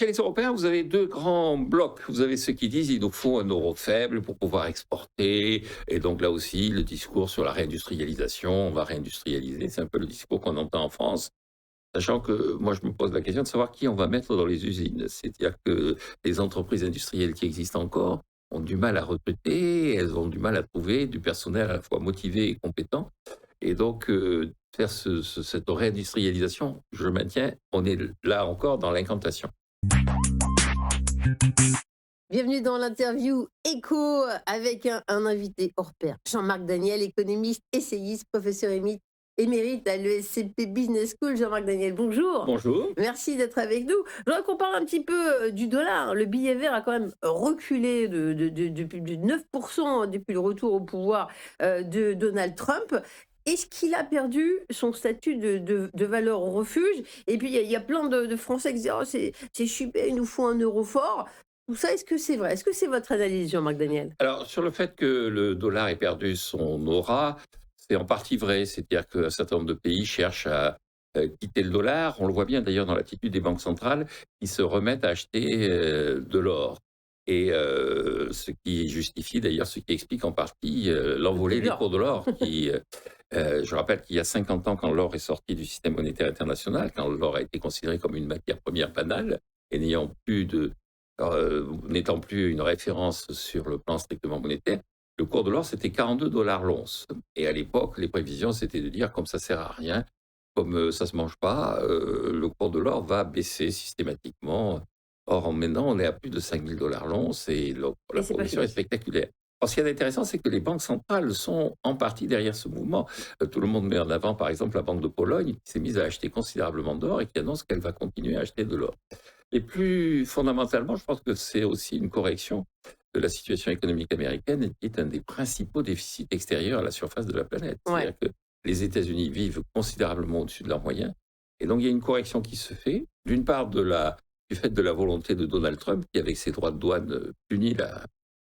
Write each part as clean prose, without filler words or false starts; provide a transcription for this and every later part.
Chez les Européens, vous avez 2 grands blocs. Vous avez ceux qui disent: «Il nous faut un euro faible pour pouvoir exporter» et donc là aussi, le discours sur la réindustrialisation, on va réindustrialiser, c'est un peu le discours qu'on entend en France. Sachant que moi, je me pose la question de savoir qui on va mettre dans les usines. C'est-à-dire que les entreprises industrielles qui existent encore ont du mal à recruter, elles ont du mal à trouver du personnel à la fois motivé et compétent. Et donc, faire cette réindustrialisation, je maintiens, on est là encore dans l'incantation. Bienvenue dans l'interview Écho avec un invité hors pair. Jean-Marc Daniel, économiste, essayiste, professeur émérite à l'ESCP Business School. Jean-Marc Daniel, bonjour. Bonjour. Merci d'être avec nous. Je voudrais qu'on parle un petit peu du dollar. Le billet vert a quand même reculé depuis de 9% depuis le retour au pouvoir de Donald Trump. Est-ce qu'il a perdu son statut de valeur refuge? Et puis, il y a plein de Français qui disent: «Oh, c'est super, il nous faut un euro fort». Tout ça, est-ce que c'est vrai? Est-ce que c'est votre analyse, Jean-Marc Daniel? Alors, sur le fait que le dollar ait perdu son aura, c'est en partie vrai. C'est-à-dire qu'un certain nombre de pays cherchent à quitter le dollar. On le voit bien d'ailleurs dans l'attitude des banques centrales qui se remettent à acheter de l'or. Et ce qui justifie d'ailleurs, ce qui explique en partie Le prix l'envolée de des l'or. cours de l'or. Je rappelle qu'il y a 50 ans, quand l'or est sorti du système monétaire international, quand l'or a été considéré comme une matière première banale et n'étant plus une référence sur le plan strictement monétaire, le cours de l'or, c'était 42 $ l'once. Et à l'époque, les prévisions, c'était de dire, comme ça sert à rien, comme ça se mange pas, le cours de l'or va baisser systématiquement. Or, maintenant, on est à plus de 5 000 $ l'once et Et la c'est pas progression est fini. spectaculaire. Alors, ce qui est intéressant, c'est que les banques centrales sont en partie derrière ce mouvement. Tout le monde met en avant, par exemple, la Banque de Pologne, qui s'est mise à acheter considérablement d'or et qui annonce qu'elle va continuer à acheter de l'or. Et plus fondamentalement, je pense que c'est aussi une correction de la situation économique américaine, qui est un des principaux déficits extérieurs à la surface de la planète. Ouais. C'est-à-dire que les États-Unis vivent considérablement au-dessus de leurs moyens. Et donc, il y a une correction qui se fait, d'une part du fait de la volonté de Donald Trump, qui, avec ses droits de douane, punit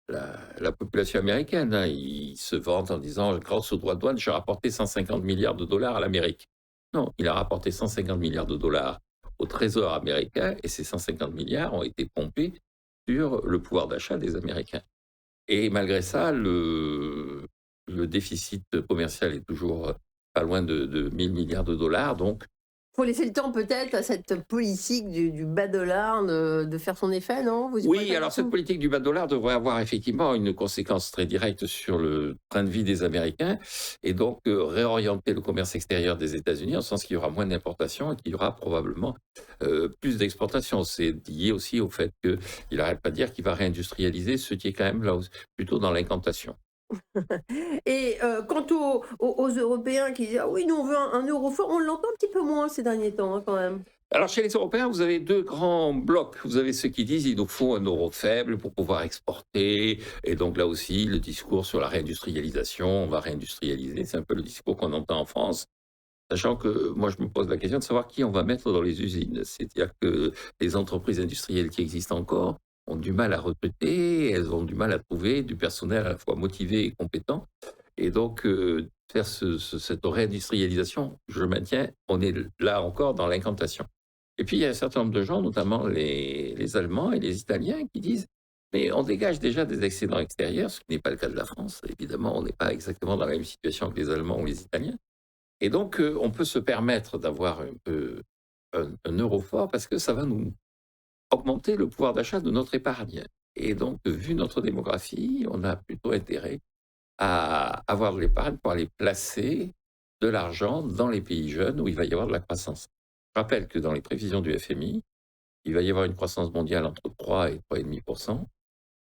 la population américaine, hein. Il se vante en disant: grâce aux droits de douane, j'ai rapporté 150 milliards de dollars à l'Amérique. Non, il a rapporté 150 milliards de dollars au Trésor américain et ces 150 milliards ont été pompés sur le pouvoir d'achat des Américains. Et malgré ça, le déficit commercial est toujours pas loin de 1000 milliards de dollars. Donc, Faut laisser le temps peut-être à cette politique du bas dollar de faire son effet, non? Vous y croyez oui, pas du alors cette tout? politique du bas dollar devrait avoir effectivement une conséquence très directe sur le train de vie des Américains et donc réorienter le commerce extérieur des États-Unis en sens qu'il y aura moins d'importations et qu'il y aura probablement plus d'exportations. C'est lié aussi au fait qu'il n'arrête pas de dire qu'il va réindustrialiser, ce qui est quand même là plutôt dans l'incantation. Et quant aux Européens qui disent: «Ah oui, nous on veut un euro fort», on l'entend un petit peu moins ces derniers temps, hein, quand même. Alors, chez les Européens, vous avez 2 grands blocs. Vous avez ceux qui disent: «Il nous faut un euro faible pour pouvoir exporter» et donc là aussi, le discours sur la réindustrialisation, on va réindustrialiser, c'est un peu le discours qu'on entend en France. Sachant que moi, je me pose la question de savoir qui on va mettre dans les usines. C'est-à-dire que les entreprises industrielles qui existent encore ont du mal à recruter, elles ont du mal à trouver du personnel à la fois motivé et compétent. Et donc, faire cette réindustrialisation, je maintiens, on est là encore dans l'incantation. Et puis, il y a un certain nombre de gens, notamment les Allemands et les Italiens, qui disent: «Mais on dégage déjà des excédents extérieurs», ce qui n'est pas le cas de la France. Évidemment, on n'est pas exactement dans la même situation que les Allemands ou les Italiens. Et donc, on peut se permettre d'avoir un peu un euro fort parce que ça va nous augmenter le pouvoir d'achat de notre épargne. Et donc, vu notre démographie, on a plutôt intérêt à avoir de l'épargne pour aller placer de l'argent dans les pays jeunes où il va y avoir de la croissance. Je rappelle que dans les prévisions du FMI, il va y avoir une croissance mondiale entre 3 et 3,5%.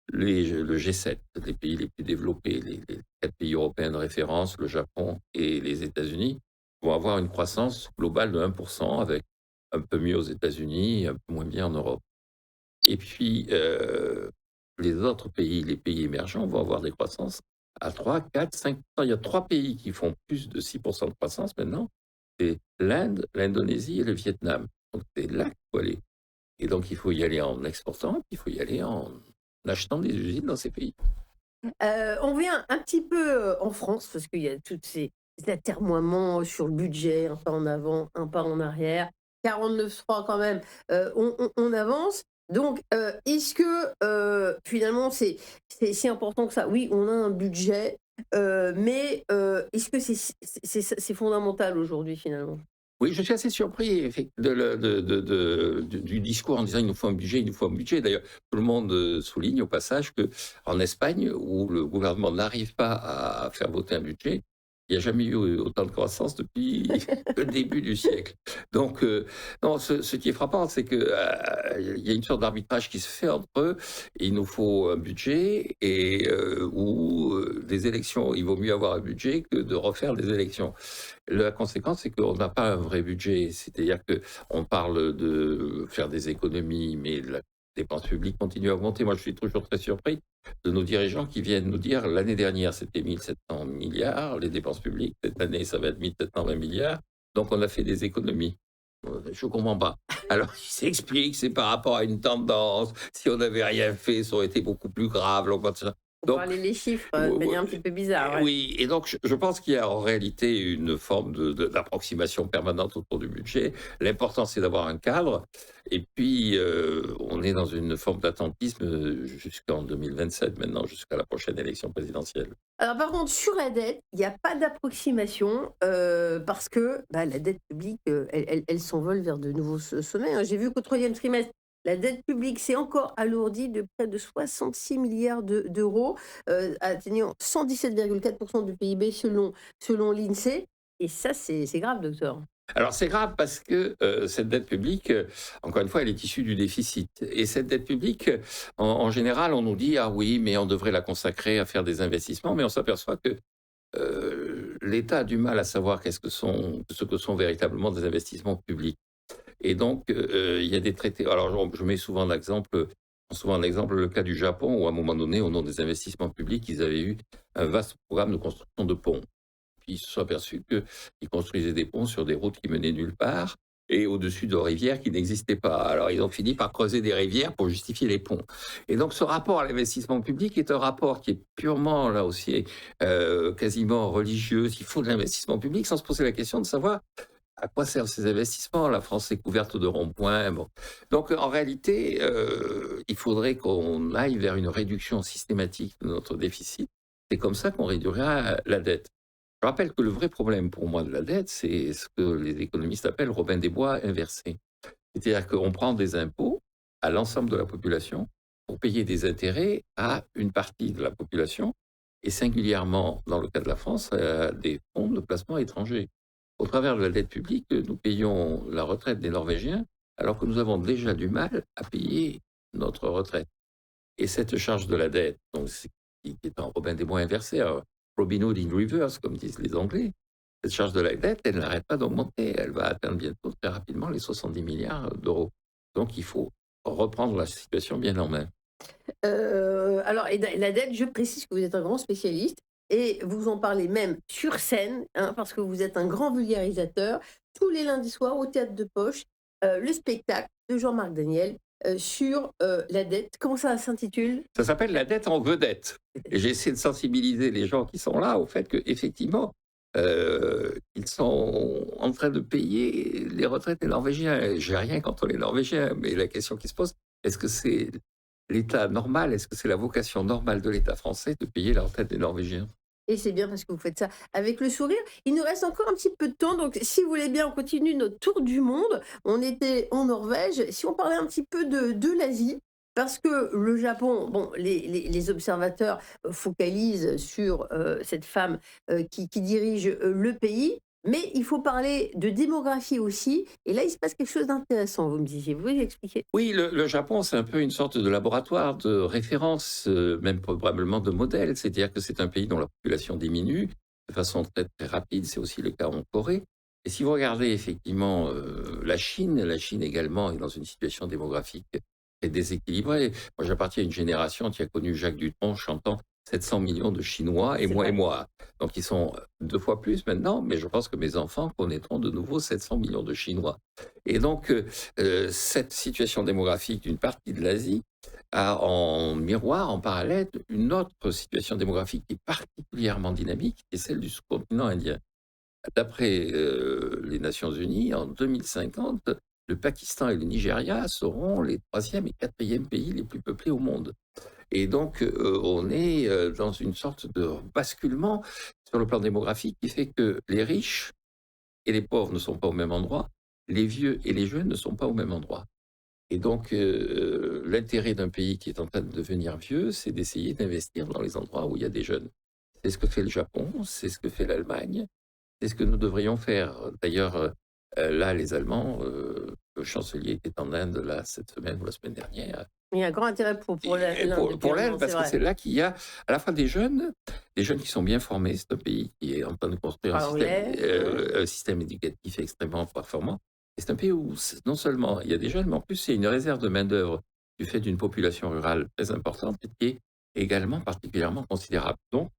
Le G7, les pays les plus développés, les 4 pays européens de référence, le Japon et les États-Unis, vont avoir une croissance globale de 1%, avec un peu mieux aux États-Unis, un peu moins bien en Europe. Et puis, les autres pays, les pays émergents, vont avoir des croissances à 3, 4, 5%. Il y a 3 pays qui font plus de 6% de croissance maintenant, c'est l'Inde, l'Indonésie et le Vietnam. Donc c'est là qu'il faut aller. Et donc il faut y aller en exportant, puis il faut y aller en achetant des usines dans ces pays. On vient un petit peu, en France parce qu'il y a toutes ces atermoiements sur le budget, un pas en avant, un pas en arrière. 49.3 quand même, on avance. Donc, est-ce que, finalement c'est important que ça? Oui, on a un budget, mais, est-ce que c'est fondamental aujourd'hui finalement? Oui, je suis assez surpris du discours en disant il nous faut un budget, il nous faut un budget. D'ailleurs, tout le monde souligne au passage que en Espagne, où le gouvernement n'arrive pas à faire voter un budget, il n'y a jamais eu autant de croissance depuis le début du siècle. Donc, non, ce qui est frappant, c'est que il y a une sorte d'arbitrage qui se fait entre eux. Il nous faut un budget ou des élections. Il vaut mieux avoir un budget que de refaire des élections. La conséquence, c'est qu'on n'a pas un vrai budget. C'est-à-dire qu'on parle de faire des économies, mais la dépense publique continue à augmenter. Moi, je suis toujours très surpris de nos dirigeants qui viennent nous dire l'année dernière, c'était 1700 milliards, les dépenses publiques. Cette année, ça va être 1720 milliards. Donc, on a fait des économies. Je ne comprends pas. Alors, il s'explique, c'est par rapport à une tendance. Si on n'avait rien fait, ça aurait été beaucoup plus grave. Pour Donc, parler les chiffres, ça ou- devient un petit peu bizarre, ouais. oui, et donc je pense qu'il y a en réalité une forme d'approximation permanente autour du budget. L'important, c'est d'avoir un cadre. Et puis, on est dans une forme d'attentisme jusqu'en 2027, maintenant, jusqu'à la prochaine élection présidentielle. Alors par contre, sur la dette, il n'y a pas d'approximation, parce que, bah, la dette publique, elle s'envole vers de nouveaux sommets, hein. J'ai vu qu'au troisième trimestre, la dette publique s'est encore alourdie de près de 66 milliards d'euros, atteignant 117,4 du PIB selon l'INSEE. Et ça, c'est grave, docteur. Alors c'est grave parce que cette dette publique, encore une fois, elle est issue du déficit. Et cette dette publique, en général, on nous dit, ah oui, mais on devrait la consacrer à faire des investissements, mais on s'aperçoit que l'État a du mal à savoir ce que sont véritablement des investissements publics. Et donc, il y a des traités. Alors, je mets souvent en exemple le cas du Japon, où à un moment donné, au nom des investissements publics, ils avaient eu un vaste programme de construction de ponts. Puis ils se sont aperçus qu'ils construisaient des ponts sur des routes qui menaient nulle part et au-dessus de rivières qui n'existaient pas. Alors, ils ont fini par creuser des rivières pour justifier les ponts. Et donc, ce rapport à l'investissement public est un rapport qui est purement, là aussi, quasiment religieux. Il faut de l'investissement public sans se poser la question de savoir à quoi servent ces investissements. La France est couverte de ronds-points. Bon. Donc, en réalité, il faudrait qu'on aille vers une réduction systématique de notre déficit. C'est comme ça qu'on réduira la dette. Je rappelle que le vrai problème pour moi de la dette, c'est ce que les économistes appellent Robin des Bois inversé. C'est-à-dire qu'on prend des impôts à l'ensemble de la population pour payer des intérêts à une partie de la population, et singulièrement, dans le cas de la France, à des fonds de placement étrangers. Au travers de la dette publique, nous payons la retraite des Norvégiens, alors que nous avons déjà du mal à payer notre retraite. Et cette charge de la dette, donc, qui est un Robin des Bois inversé, Robin Hood in reverse, comme disent les Anglais, cette charge de la dette, elle n'arrête pas d'augmenter. Elle va atteindre bientôt très rapidement les 70 milliards d'euros. Donc il faut reprendre la situation bien en main. Alors, et la dette, je précise que vous êtes un grand spécialiste et vous en parlez même sur scène, hein, parce que vous êtes un grand vulgarisateur. Tous les lundis soirs, au Théâtre de Poche, le spectacle de Jean-Marc Daniel sur la dette. Comment ça s'intitule? Ça s'appelle la dette en vedette. Et j'essaie de sensibiliser les gens qui sont là au fait qu'effectivement, ils sont en train de payer les retraites des Norvégiens. J'ai rien contre les Norvégiens, mais la question qui se pose, est-ce que c'est l'État normal, est-ce que c'est la vocation normale de l'État français de payer la retraite des Norvégiens? Et c'est bien parce que vous faites ça avec le sourire. Il nous reste encore un petit peu de temps, donc si vous voulez bien, on continue notre tour du monde. On était en Norvège. Si on parlait un petit peu de l'Asie, parce que le Japon, bon, les observateurs focalisent sur cette femme qui dirige le pays, mais il faut parler de démographie aussi. Et là, il se passe quelque chose d'intéressant, vous me disiez. Vous pouvez expliquer? Oui, le Japon, c'est un peu une sorte de laboratoire, de référence, même probablement de modèle. C'est-à-dire que c'est un pays dont la population diminue de façon très, très rapide. C'est aussi le cas en Corée. Et si vous regardez effectivement la Chine également est dans une situation démographique très déséquilibrée. Moi, j'appartiens à une génération qui a connu Jacques Dutronc chantant 700 millions de Chinois et C'est moi et vrai. moi. Donc, ils sont 2 fois plus maintenant, mais je pense que mes enfants connaîtront de nouveau 700 millions de Chinois. Et donc, cette situation démographique d'une partie de l'Asie a en miroir, en parallèle, une autre situation démographique qui est particulièrement dynamique, qui est celle du sous-continent indien. D'après les Nations Unies, en 2050, le Pakistan et le Nigeria seront les troisième et quatrième pays les plus peuplés au monde. Et donc, on est dans une sorte de basculement sur le plan démographique qui fait que les riches et les pauvres ne sont pas au même endroit, les vieux et les jeunes ne sont pas au même endroit. Et donc, l'intérêt d'un pays qui est en train de devenir vieux, c'est d'essayer d'investir dans les endroits où il y a des jeunes. C'est ce que fait le Japon, c'est ce que fait l'Allemagne, c'est ce que nous devrions faire. D'ailleurs, là, les Allemands, le chancelier était en Inde là, cette semaine ou la semaine dernière. Il y a un grand intérêt pour l'Inde Pour l'Inde, également, c'est parce que vrai. c'est là qu'il y a à la fois des jeunes qui sont bien formés. C'est un pays qui est en train de construire Anglais, un système éducatif extrêmement performant. Et c'est un pays où non seulement il y a des jeunes, mais en plus il y a une réserve de main-d'œuvre du fait d'une population rurale très importante et qui est également particulièrement considérable. Donc,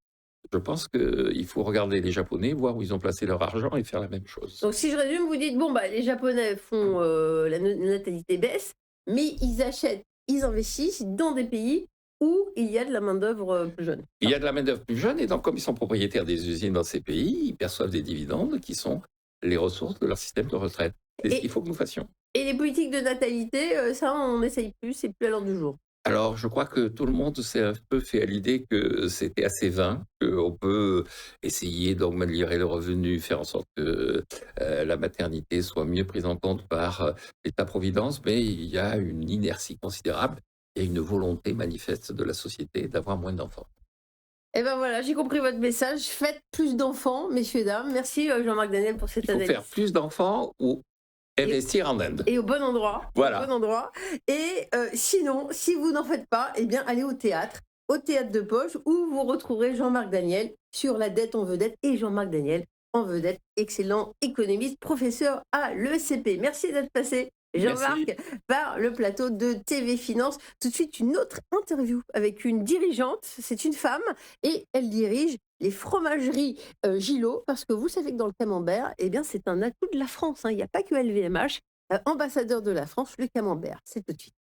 je pense qu'il faut regarder les Japonais, voir où ils ont placé leur argent et faire la même chose. donc si je résume, vous dites, bon, bah, les Japonais font la natalité baisse, mais ils achètent, ils investissent dans des pays où il y a de la main-d'œuvre plus jeune. Il y a de la main-d'œuvre plus jeune, et donc, comme ils sont propriétaires des usines dans ces pays, ils perçoivent des dividendes qui sont les ressources de leur système de retraite. C'est ce qu'il Et, faut que nous fassions. et les politiques de natalité, ça, on n'essaye plus, c'est plus à l'ordre du jour. Alors, je crois que tout le monde s'est un peu fait à l'idée que c'était assez vain, qu'on peut essayer d'augmenter le revenu, faire en sorte que la maternité soit mieux prise en compte par l'État-providence, mais il y a une inertie considérable, il y a une volonté manifeste de la société d'avoir moins d'enfants. Et ben voilà, j'ai compris votre message. Faites plus d'enfants, messieurs, dames. Merci Jean-Marc Daniel pour cette Il faut faire analyse. plus d'enfants ou investir en Inde. Et au bon endroit. Voilà. Au bon endroit. Et sinon, si vous n'en faites pas, eh bien, allez au théâtre de poche, où vous retrouverez Jean-Marc Daniel sur la dette en vedette. Et Jean-Marc Daniel en vedette, excellent économiste, professeur à l'ESCP. Merci d'être passé, Jean-Marc, Merci. par le plateau de TV Finance. Tout de suite, une autre interview avec une dirigeante. C'est une femme et elle dirige les fromageries Gillot, parce que vous savez que dans le camembert, eh bien, c'est un atout de la France, hein. Il n'y a pas que LVMH. Ambassadeur de la France, le camembert. C'est tout de suite.